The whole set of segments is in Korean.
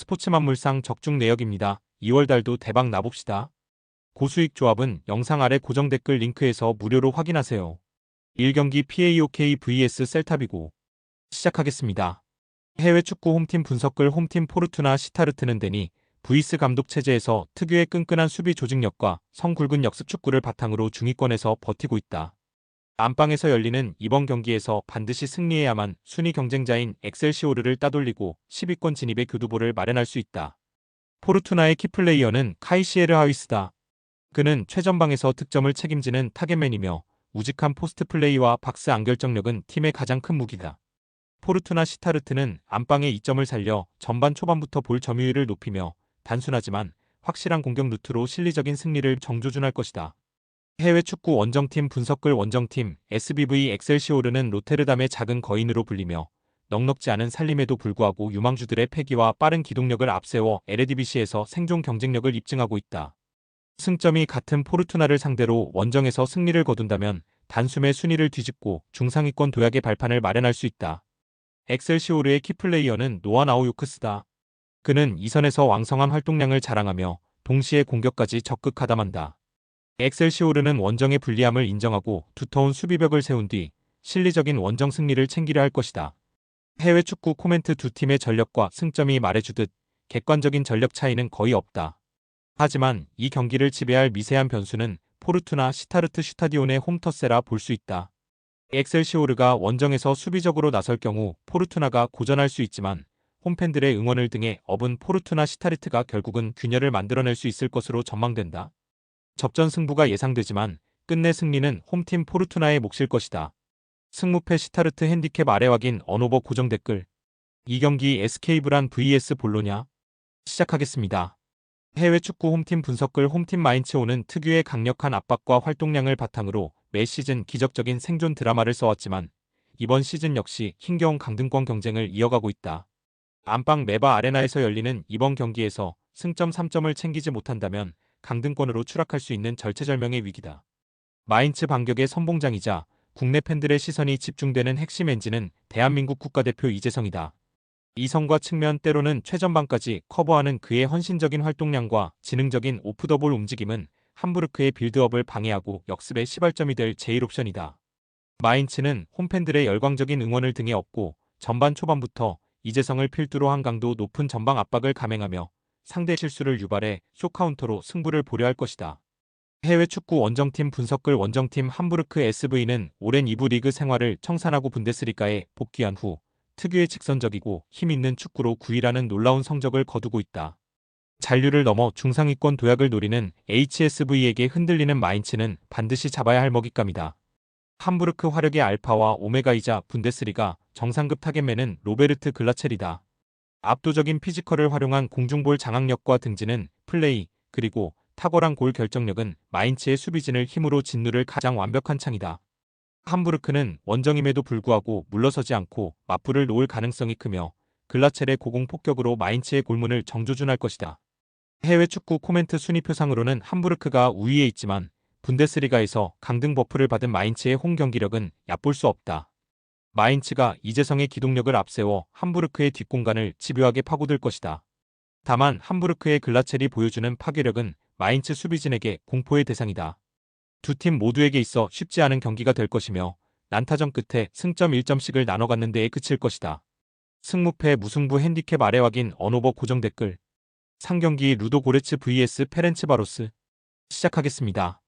스포츠만물상 적중 내역입니다. 2월달도 대박 나봅시다. 고수익 조합은 영상 아래 고정 댓글 링크에서 무료로 확인하세요. 1경기 PAOK vs 셀타비고 시작하겠습니다. 해외 축구 홈팀 분석글 홈팀 포르투나 시타르트는 데니 브이스 감독 체제에서 특유의 끈끈한 수비 조직력과 성굵은 역습 축구를 바탕으로 중위권에서 버티고 있다. 안방에서 열리는 이번 경기에서 반드시 승리해야만 순위 경쟁자인 엑셀시오르를 따돌리고 10위권 진입의 교두보를 마련할 수 있다. 포르투나의 키플레이어는 카이시에르 하위스다. 그는 최전방에서 득점을 책임지는 타겟맨이며 우직한 포스트 플레이와 박스 안결정력은 팀의 가장 큰 무기다. 포르투나 시타르트는 안방의 이점을 살려 전반 초반부터 볼 점유율을 높이며 단순하지만 확실한 공격 루트로 실리적인 승리를 정조준할 것이다. 해외 축구 원정팀 분석글 원정팀 SBV 엑셀시오르는 로테르담의 작은 거인으로 불리며 넉넉지 않은 살림에도 불구하고 유망주들의 패기와 빠른 기동력을 앞세워 에레디비시에서 생존 경쟁력을 입증하고 있다. 승점이 같은 포르투나를 상대로 원정에서 승리를 거둔다면 단숨에 순위를 뒤집고 중상위권 도약의 발판을 마련할 수 있다. 엑셀시오르의 키플레이어는 노아 나우요크스다. 그는 2선에서 왕성한 활동량을 자랑하며 동시에 공격까지 적극 가담한다. 엑셀시오르는 원정의 불리함을 인정하고 두터운 수비벽을 세운 뒤 실리적인 원정 승리를 챙기려 할 것이다. 해외 축구 코멘트 두 팀의 전력과 승점이 말해주듯 객관적인 전력 차이는 거의 없다. 하지만 이 경기를 지배할 미세한 변수는 포르투나 시타르트 슈타디온의 홈터세라 볼 수 있다. 엑셀시오르가 원정에서 수비적으로 나설 경우 포르투나가 고전할 수 있지만 홈팬들의 응원을 등에 업은 포르투나 시타르트가 결국은 균열을 만들어낼 수 있을 것으로 전망된다. 접전 승부가 예상되지만 끝내 승리는 홈팀 포르투나의 몫일 것이다. 승무패 시타르트 핸디캡 아래 확인 언오버 고정 댓글. 이 경기 SK 브란 vs 볼로냐 시작하겠습니다. 해외 축구 홈팀 분석글 홈팀 마인츠오는 특유의 강력한 압박과 활동량을 바탕으로 매 시즌 기적적인 생존 드라마를 써왔지만 이번 시즌 역시 힘겨운 강등권 경쟁을 이어가고 있다. 안방 메바 아레나에서 열리는 이번 경기에서 승점 3점을 챙기지 못한다면 강등권으로 추락할 수 있는 절체절명의 위기다. 마인츠 반격의 선봉장이자 국내 팬들의 시선이 집중되는 핵심 엔진은 대한민국 국가대표 이재성이다. 이성과 측면 때로는 최전방까지 커버하는 그의 헌신적인 활동량과 지능적인 오프더볼 움직임은 함부르크의 빌드업을 방해하고 역습의 시발점이 될 제1옵션이다. 마인츠는 홈팬들의 열광적인 응원을 등에 업고 전반 초반부터 이재성을 필두로 한 강도 높은 전방 압박을 감행하며 상대 실수를 유발해 쇼카운터로 승부를 보려 할 것이다. 해외 축구 원정팀 분석글 원정팀 함부르크 SV는 오랜 2부 리그 생활을 청산하고 분데스리가에 복귀한 후 특유의 직선적이고 힘있는 축구로 9위라는 놀라운 성적을 거두고 있다. 잔류를 넘어 중상위권 도약을 노리는 HSV에게 흔들리는 마인츠는 반드시 잡아야 할 먹잇감이다. 함부르크 화력의 알파와 오메가이자 분데스리가 정상급 타겟맨은 로베르트 글라첼이다. 압도적인 피지컬을 활용한 공중볼 장악력과 등지는 플레이, 그리고 탁월한 골 결정력은 마인츠의 수비진을 힘으로 짓누를 가장 완벽한 창이다. 함부르크는 원정임에도 불구하고 물러서지 않고 맞불을 놓을 가능성이 크며 글라첼의 고공 폭격으로 마인츠의 골문을 정조준할 것이다. 해외 축구 코멘트 순위표상으로는 함부르크가 우위에 있지만 분데스리가에서 강등 버프를 받은 마인츠의 홈 경기력은 얕볼 수 없다. 마인츠가 이재성의 기동력을 앞세워 함부르크의 뒷공간을 집요하게 파고들 것이다. 다만 함부르크의 글라첼이 보여주는 파괴력은 마인츠 수비진에게 공포의 대상이다. 두 팀 모두에게 있어 쉽지 않은 경기가 될 것이며 난타전 끝에 승점 1점씩을 나눠 갖는 데에 그칠 것이다. 승무패 무승부 핸디캡 아래 확인 언오버 고정 댓글. 상경기 루도 고레츠 vs 페렌츠바로스 시작하겠습니다.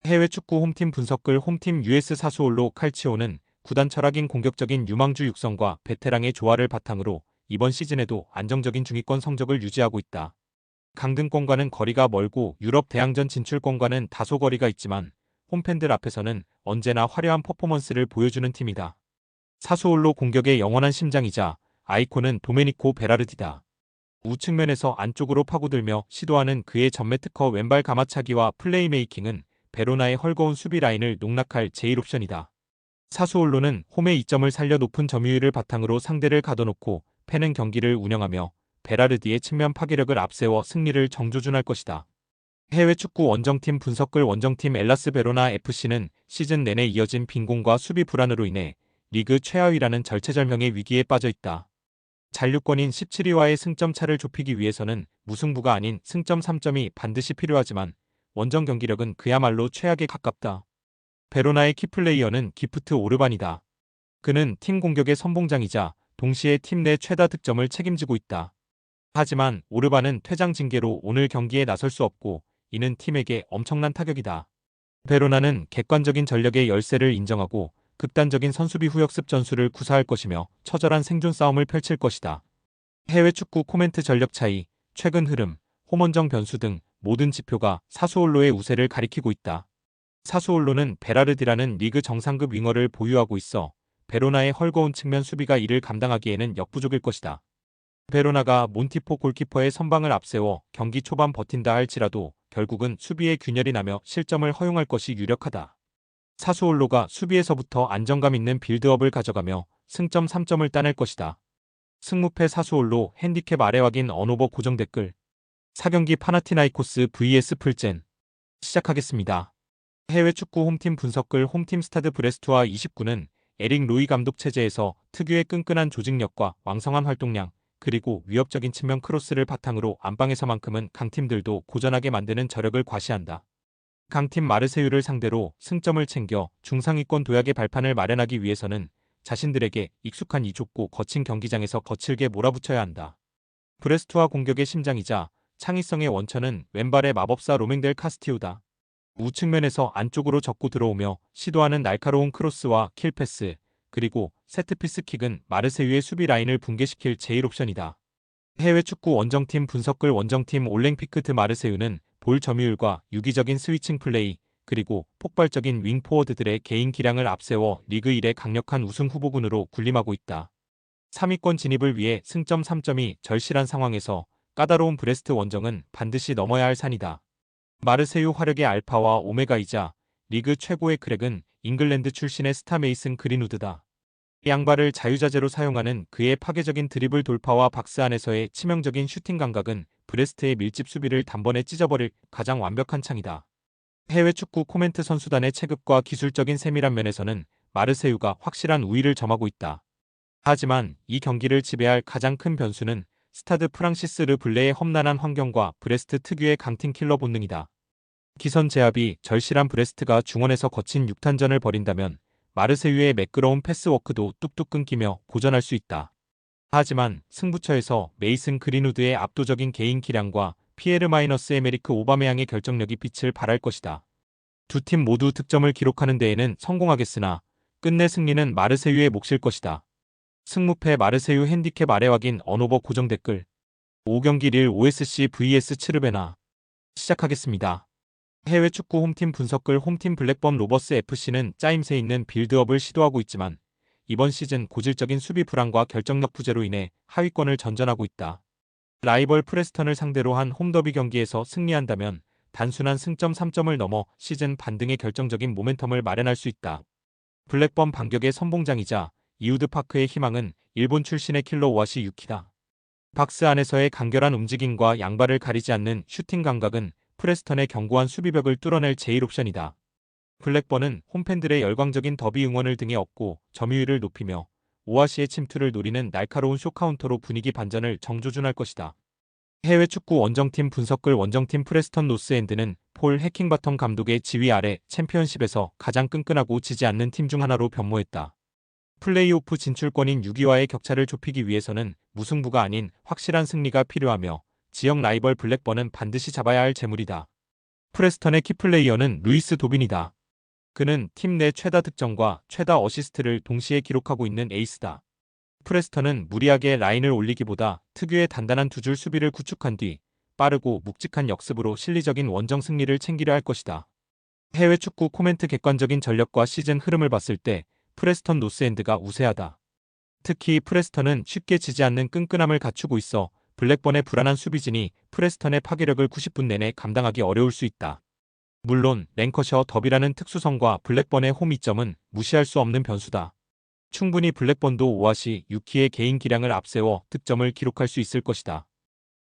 해외 축구 홈팀 분석글 홈팀 US 사수올로 칼치오는 구단 철학인 공격적인 유망주 육성과 베테랑의 조화를 바탕으로 이번 시즌에도 안정적인 중위권 성적을 유지하고 있다. 강등권과는 거리가 멀고 유럽 대항전 진출권과는 다소 거리가 있지만 홈팬들 앞에서는 언제나 화려한 퍼포먼스를 보여주는 팀이다. 사수올로 공격의 영원한 심장이자 아이콘은 도메니코 베라르디다. 우측면에서 안쪽으로 파고들며 시도하는 그의 전매 특허 왼발 가마차기와 플레이메이킹은 베로나의 헐거운 수비 라인을 농락할 제1옵션이다. 사수올로는 홈의 이점을 살려 높은 점유율을 바탕으로 상대를 가둬놓고 패는 경기를 운영하며 베라르디의 측면 파괴력을 앞세워 승리를 정조준할 것이다. 해외 축구 원정팀 분석글 원정팀 엘라스 베로나 FC는 시즌 내내 이어진 빈곤과 수비 불안으로 인해 리그 최하위라는 절체절명의 위기에 빠져 있다. 잔류권인 17위와의 승점 차를 좁히기 위해서는 무승부가 아닌 승점 3점이 반드시 필요하지만 원정 경기력은 그야말로 최악에 가깝다. 베로나의 키플레이어는 기프트 오르반이다. 그는 팀 공격의 선봉장이자 동시에 팀 내 최다 득점을 책임지고 있다. 하지만 오르반은 퇴장 징계로 오늘 경기에 나설 수 없고 이는 팀에게 엄청난 타격이다. 베로나는 객관적인 전력의 열세를 인정하고 극단적인 선수비 후역습 전술을 구사할 것이며 처절한 생존 싸움을 펼칠 것이다. 해외 축구 코멘트 전력 차이, 최근 흐름, 홈원정 변수 등 모든 지표가 사수올로의 우세를 가리키고 있다. 사수올로는 베라르디라는 리그 정상급 윙어를 보유하고 있어 베로나의 헐거운 측면 수비가 이를 감당하기에는 역부족일 것이다. 베로나가 몬티포 골키퍼의 선방을 앞세워 경기 초반 버틴다 할지라도 결국은 수비에 균열이 나며 실점을 허용할 것이 유력하다. 사수올로가 수비에서부터 안정감 있는 빌드업을 가져가며 승점 3점을 따낼 것이다. 승무패 사수올로 핸디캡 아래 확인 언오버 고정 댓글 4경기 파나티나이코스 vs 풀젠 시작하겠습니다. 해외 축구 홈팀 분석글 홈팀 스타드 브레스트와 29는 에릭 로이 감독 체제에서 특유의 끈끈한 조직력과 왕성한 활동량 그리고 위협적인 측면 크로스를 바탕으로 안방에서만큼은 강팀들도 고전하게 만드는 저력을 과시한다. 강팀 마르세유를 상대로 승점을 챙겨 중상위권 도약의 발판을 마련하기 위해서는 자신들에게 익숙한 이 좁고 거친 경기장에서 거칠게 몰아붙여야 한다. 브레스트와 공격의 심장이자 창의성의 원천은 왼발의 마법사 로맹델 카스티우다. 우측면에서 안쪽으로 접고 들어오며 시도하는 날카로운 크로스와 킬패스, 그리고 세트피스 킥은 마르세유의 수비 라인을 붕괴시킬 제1옵션이다. 해외 축구 원정팀 분석글 원정팀 올랭피크트 마르세유는 볼 점유율과 유기적인 스위칭 플레이, 그리고 폭발적인 윙 포워드들의 개인 기량을 앞세워 리그 1의 강력한 우승 후보군으로 군림하고 있다. 3위권 진입을 위해 승점 3점이 절실한 상황에서 까다로운 브레스트 원정은 반드시 넘어야 할 산이다. 마르세유 화력의 알파와 오메가이자 리그 최고의 크랙은 잉글랜드 출신의 스타 메이슨 그린우드다. 양발을 자유자재로 사용하는 그의 파괴적인 드리블 돌파와 박스 안에서의 치명적인 슈팅 감각은 브레스트의 밀집 수비를 단번에 찢어버릴 가장 완벽한 창이다. 해외 축구 코멘트 선수단의 체급과 기술적인 세밀한 면에서는 마르세유가 확실한 우위를 점하고 있다. 하지만 이 경기를 지배할 가장 큰 변수는 스타드 프랑시스 르 블레의 험난한 환경과 브레스트 특유의 강팀 킬러 본능이다. 기선 제압이 절실한 브레스트가 중원에서 거친 6탄전을 벌인다면 마르세유의 매끄러운 패스워크도 뚝뚝 끊기며 고전할 수 있다. 하지만 승부처에서 메이슨 그린우드의 압도적인 개인 기량과 피에르 마이너스 에메리크 오바메양의 결정력이 빛을 발할 것이다. 두 팀 모두 득점을 기록하는 데에는 성공하겠으나 끝내 승리는 마르세유의 몫일 것이다. 승무패 마르세유 핸디캡 아래 확인 언오버 고정 댓글 5경기 릴 OSC vs 츠르베나 시작하겠습니다. 해외 축구 홈팀 분석글 홈팀 블랙번 로버스 FC는 짜임새 있는 빌드업을 시도하고 있지만 이번 시즌 고질적인 수비 불안과 결정력 부재로 인해 하위권을 전전하고 있다. 라이벌 프레스턴을 상대로 한 홈더비 경기에서 승리한다면 단순한 승점 3점을 넘어 시즌 반등의 결정적인 모멘텀을 마련할 수 있다. 블랙번 반격의 선봉장이자 이우드 파크의 희망은 일본 출신의 킬러 오아시 유키다. 박스 안에서의 간결한 움직임과 양발을 가리지 않는 슈팅 감각은 프레스턴의 견고한 수비벽을 뚫어낼 제1옵션이다. 블랙번은 홈팬들의 열광적인 더비 응원을 등에 업고 점유율을 높이며 오아시의 침투를 노리는 날카로운 쇼카운터로 분위기 반전을 정조준할 것이다. 해외 축구 원정팀 분석글 원정팀 프레스턴 노스엔드는 폴 해킹바텀 감독의 지휘 아래 챔피언십에서 가장 끈끈하고 지지 않는 팀 중 하나로 변모했다. 플레이오프 진출권인 6위와의 격차를 좁히기 위해서는 무승부가 아닌 확실한 승리가 필요하며 지역 라이벌 블랙번은 반드시 잡아야 할 재물이다. 프레스턴의 키플레이어는 루이스 도빈이다. 그는 팀 내 최다 득점과 최다 어시스트를 동시에 기록하고 있는 에이스다. 프레스턴은 무리하게 라인을 올리기보다 특유의 단단한 두 줄 수비를 구축한 뒤 빠르고 묵직한 역습으로 실리적인 원정 승리를 챙기려 할 것이다. 해외 축구 코멘트 객관적인 전력과 시즌 흐름을 봤을 때 프레스턴 노스엔드가 우세하다. 특히 프레스턴은 쉽게 지지 않는 끈끈함을 갖추고 있어 블랙번의 불안한 수비진이 프레스턴의 파괴력을 90분 내내 감당하기 어려울 수 있다. 물론 랭커셔 더비라는 특수성과 블랙번의 홈 이점은 무시할 수 없는 변수다. 충분히 블랙번도 오아시 유키의 개인 기량을 앞세워 득점을 기록할 수 있을 것이다.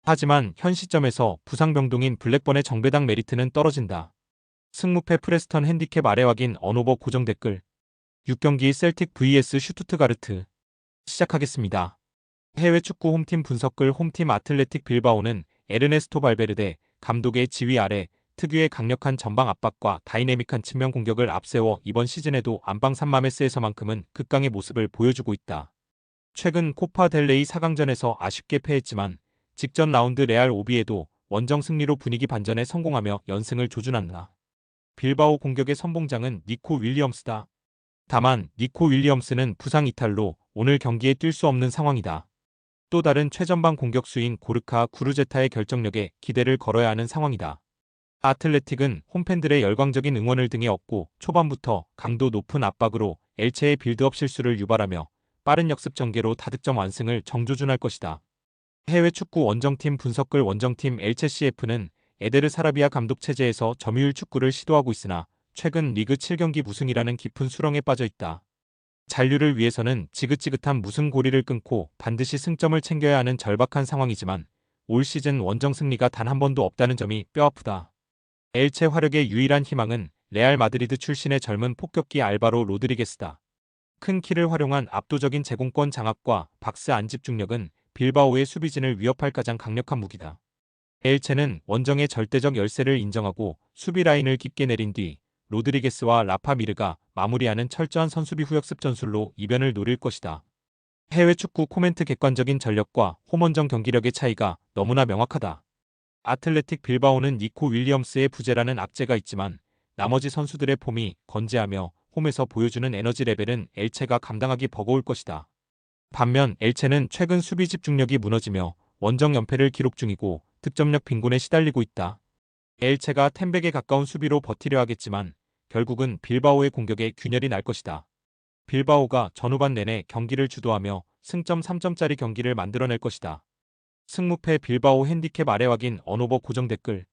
하지만 현 시점에서 부상병동인 블랙번의 정배당 메리트는 떨어진다. 승무패 프레스턴 핸디캡 아래 확인 언오버 고정 댓글 6경기 셀틱 vs 슈투트가르트 시작하겠습니다. 해외 축구 홈팀 분석글 홈팀 아틀레틱 빌바오는 에르네스토 발베르데 감독의 지휘 아래 특유의 강력한 전방 압박과 다이내믹한 측면 공격을 앞세워 이번 시즌에도 안방 산마메스에서만큼은 극강의 모습을 보여주고 있다. 최근 코파 델레이 4강전에서 아쉽게 패했지만 직전 라운드 레알 오비에도 원정 승리로 분위기 반전에 성공하며 연승을 조준한다. 빌바오 공격의 선봉장은 니코 윌리엄스다. 다만 니코 윌리엄스는 부상 이탈로 오늘 경기에 뛸 수 없는 상황이다. 또 다른 최전방 공격수인 고르카 구르제타의 결정력에 기대를 걸어야 하는 상황이다. 아틀레틱은 홈팬들의 열광적인 응원을 등에 업고 초반부터 강도 높은 압박으로 엘체의 빌드업 실수를 유발하며 빠른 역습 전개로 다득점 완승을 정조준할 것이다. 해외 축구 원정팀 분석글 원정팀 엘체 CF는 에데르 사라비아 감독 체제에서 점유율 축구를 시도하고 있으나 최근 리그 7경기 무승이라는 깊은 수렁에 빠져 있다. 잔류를 위해서는 지긋지긋한 무승 고리를 끊고 반드시 승점을 챙겨야 하는 절박한 상황이지만 올 시즌 원정 승리가 단 한 번도 없다는 점이 뼈아프다. 엘체 화력의 유일한 희망은 레알 마드리드 출신의 젊은 폭격기 알바로 로드리게스다. 큰 키를 활용한 압도적인 제공권 장악과 박스 안집 중력은 빌바오의 수비진을 위협할 가장 강력한 무기다. 엘체는 원정의 절대적 열세를 인정하고 수비 라인을 깊게 내린 뒤 로드리게스와 라파미르가 마무리하는 철저한 선수비 후역습 전술로 이변을 노릴 것이다. 해외 축구 코멘트 객관적인 전력과 홈원정 경기력의 차이가 너무나 명확하다. 아틀레틱 빌바오는 니코 윌리엄스의 부재라는 악재가 있지만 나머지 선수들의 폼이 건재하며 홈에서 보여주는 에너지 레벨은 엘체가 감당하기 버거울 것이다. 반면 엘체는 최근 수비 집중력이 무너지며 원정 연패를 기록 중이고 득점력 빈곤에 시달리고 있다. 엘체가 템백에 가까운 수비로 버티려 하겠지만 결국은 빌바오의 공격에 균열이 날 것이다. 빌바오가 전후반 내내 경기를 주도하며 승점 3점짜리 경기를 만들어낼 것이다. 승무패 빌바오 핸디캡 아래 확인 언오버 고정 댓글